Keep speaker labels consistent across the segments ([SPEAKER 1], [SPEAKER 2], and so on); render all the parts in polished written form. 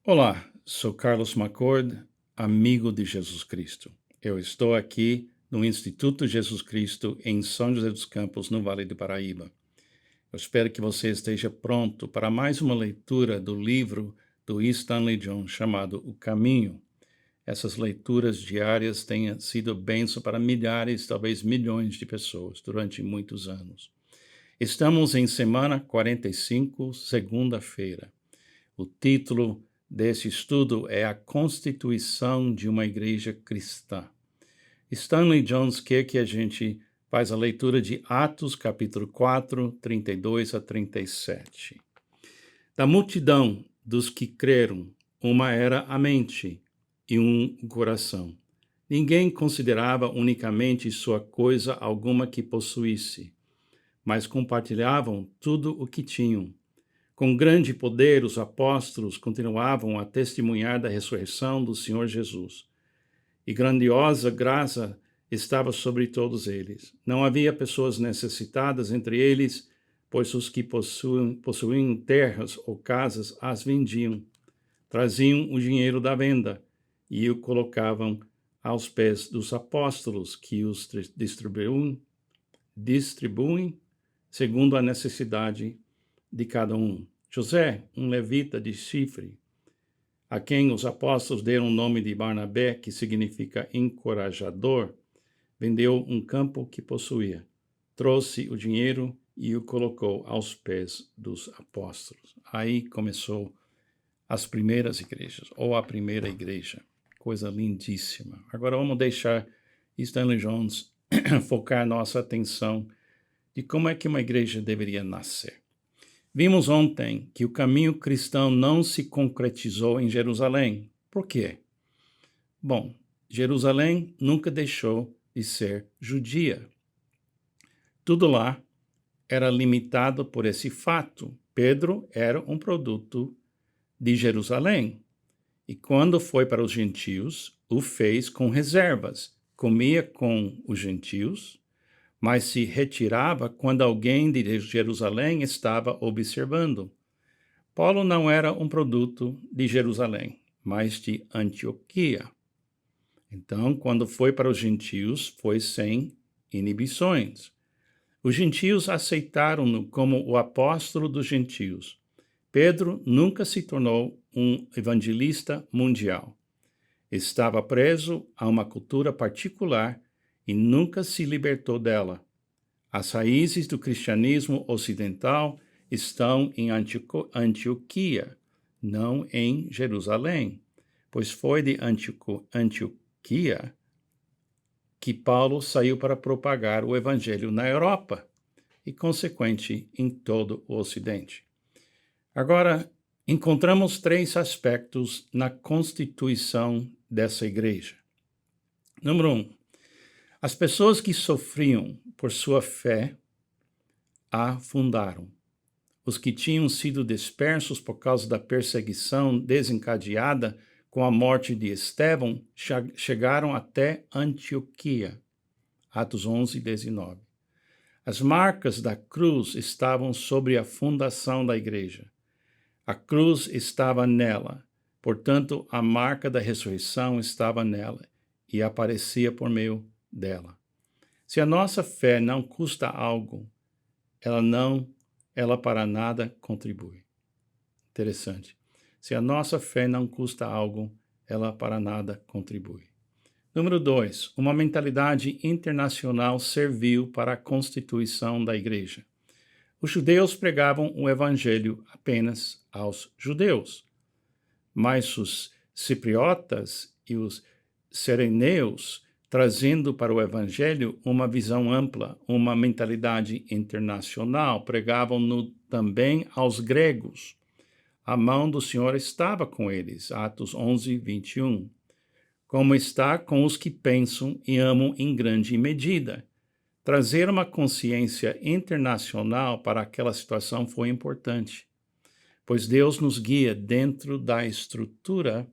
[SPEAKER 1] Olá, sou Carlos McCord, amigo de Jesus Cristo. Eu estou aqui no Instituto Jesus Cristo em São José dos Campos, no Vale do Paraíba. Eu espero que você esteja pronto para mais uma leitura do livro do Stanley Jones chamado O Caminho. Essas leituras diárias têm sido bênção para milhares, talvez milhões de pessoas durante muitos anos. Estamos em semana 45, segunda-feira. O título desse estudo é A Constituição de uma Igreja Cristã. Stanley Jones quer que a gente faz a leitura de Atos, capítulo 4, 32 a 37. Da multidão dos que creram, uma era a mente e um o coração. Ninguém considerava unicamente sua coisa alguma que possuísse, mas compartilhavam tudo o que tinham. Com grande poder, os apóstolos continuavam a testemunhar da ressurreição do Senhor Jesus. E grandiosa graça estava sobre todos eles. Não havia pessoas necessitadas entre eles, pois os que possuíam terras ou casas as vendiam, traziam o dinheiro da venda e o colocavam aos pés dos apóstolos, que os distribuem segundo a necessidade de cada um. José, um levita de Chifre, a quem os apóstolos deram o nome de Barnabé, que significa encorajador, vendeu um campo que possuía, trouxe o dinheiro e o colocou aos pés dos apóstolos. Aí começou as primeiras igrejas, ou a primeira igreja. Coisa lindíssima. Agora vamos deixar Stanley Jones focar nossa atenção de como é que uma igreja deveria nascer. Vimos ontem que o caminho cristão não se concretizou em Jerusalém. Por quê? Bom, Jerusalém nunca deixou de ser judia. Tudo lá era limitado por esse fato. Pedro era um produto de Jerusalém. E quando foi para os gentios, o fez com reservas. Comia com os gentios, mas se retirava quando alguém de Jerusalém estava observando. Paulo não era um produto de Jerusalém, mas de Antioquia. Então, quando foi para os gentios, foi sem inibições. Os gentios aceitaram-no como o apóstolo dos gentios. Pedro nunca se tornou um evangelista mundial. Estava preso a uma cultura particular e nunca se libertou dela. As raízes do cristianismo ocidental estão em Antioquia, não em Jerusalém, pois foi de Antioquia que Paulo saiu para propagar o evangelho na Europa e, consequente, em todo o Ocidente. Agora, encontramos três aspectos na constituição dessa igreja. Número 1. As pessoas que sofriam por sua fé a fundaram. Os que tinham sido dispersos por causa da perseguição desencadeada com a morte de Estevão chegaram até Antioquia. Atos 11, 19. As marcas da cruz estavam sobre a fundação da igreja. A cruz estava nela, portanto, a marca da ressurreição estava nela e aparecia por meio dela. Se a nossa fé não custa algo, ela para nada contribui. Interessante. Se a nossa fé não custa algo, ela para nada contribui. Número 2. Uma mentalidade internacional serviu para a constituição da igreja. Os judeus pregavam o evangelho apenas aos judeus, mas os cipriotas e os cireneus, trazendo para o evangelho uma visão ampla, uma mentalidade internacional, pregavam-no também aos gregos. A mão do Senhor estava com eles, Atos 11, 21. Como está com os que pensam e amam em grande medida. Trazer uma consciência internacional para aquela situação foi importante, pois Deus nos guia dentro da estrutura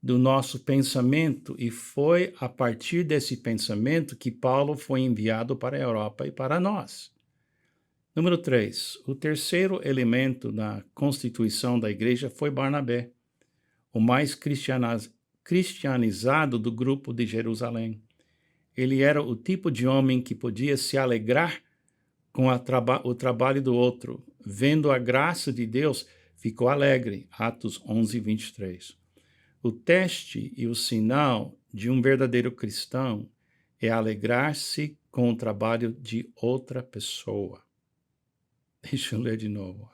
[SPEAKER 1] do nosso pensamento e foi a partir desse pensamento que Paulo foi enviado para a Europa e para nós. Número 3. O terceiro elemento na constituição da igreja foi Barnabé. o mais cristianizado do grupo de Jerusalém. Ele era o tipo de homem que podia se alegrar com o trabalho do outro. Vendo a graça de Deus, ficou alegre. Atos 11, 23. O teste e o sinal de um verdadeiro cristão é alegrar-se com o trabalho de outra pessoa. Deixa eu ler de novo.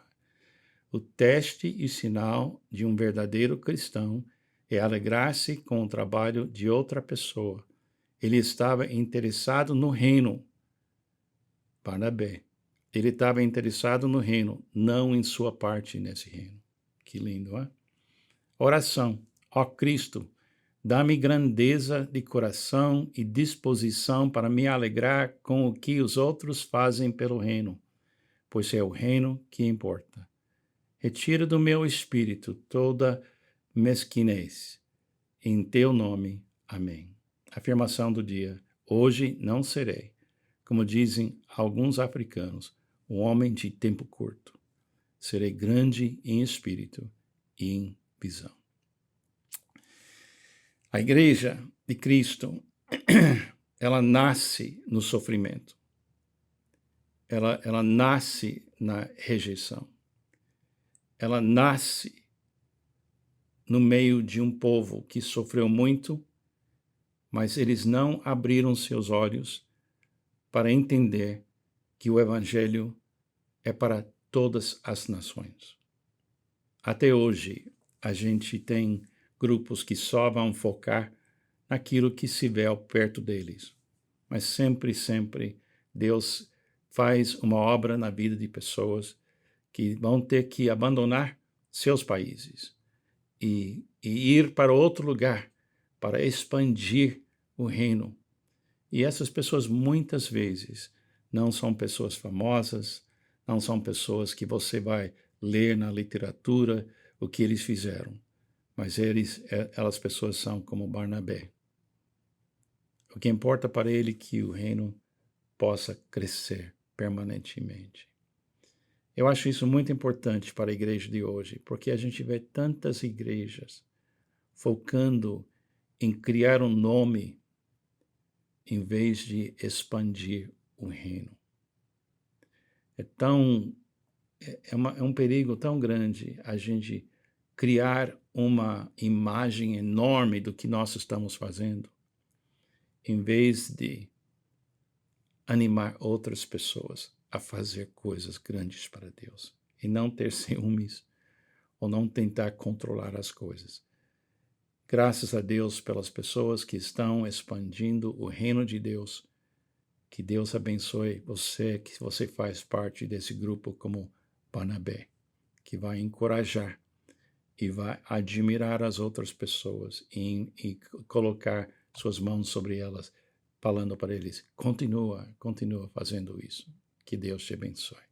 [SPEAKER 1] O teste e sinal de um verdadeiro cristão é alegrar-se com o trabalho de outra pessoa. Ele estava interessado no reino. Barnabé. Ele estava interessado no reino, não em sua parte nesse reino. Que lindo, hein? Oração. Ó Cristo, dá-me grandeza de coração e disposição para me alegrar com o que os outros fazem pelo reino, pois é o reino que importa. Retira do meu espírito toda mesquinez. Em teu nome. Amém. Afirmação do dia. Hoje não serei, como dizem alguns africanos, um homem de tempo curto. Serei grande em espírito e em visão. A Igreja de Cristo, ela nasce no sofrimento. Ela nasce na rejeição. Ela nasce no meio de um povo que sofreu muito, mas eles não abriram seus olhos para entender que o Evangelho é para todas as nações. Até hoje, a gente tem grupos que só vão focar naquilo que se vê perto deles. Mas sempre, sempre, Deus faz uma obra na vida de pessoas que vão ter que abandonar seus países e ir para outro lugar para expandir o reino. E essas pessoas, muitas vezes, não são pessoas famosas, não são pessoas que você vai ler na literatura o que eles fizeram. Mas elas pessoas são como Barnabé. O que importa para ele é que o reino possa crescer permanentemente. Eu acho isso muito importante para a igreja de hoje, porque a gente vê tantas igrejas focando em criar um nome em vez de expandir o reino. É um perigo tão grande a gente criar uma imagem enorme do que nós estamos fazendo, em vez de animar outras pessoas a fazer coisas grandes para Deus e não ter ciúmes ou não tentar controlar as coisas. Graças a Deus pelas pessoas que estão expandindo o reino de Deus. Que Deus abençoe você, que você faz parte desse grupo como Barnabé, que vai encorajar e vai admirar as outras pessoas e colocar suas mãos sobre elas, falando para eles, continua fazendo isso. Que Deus te abençoe.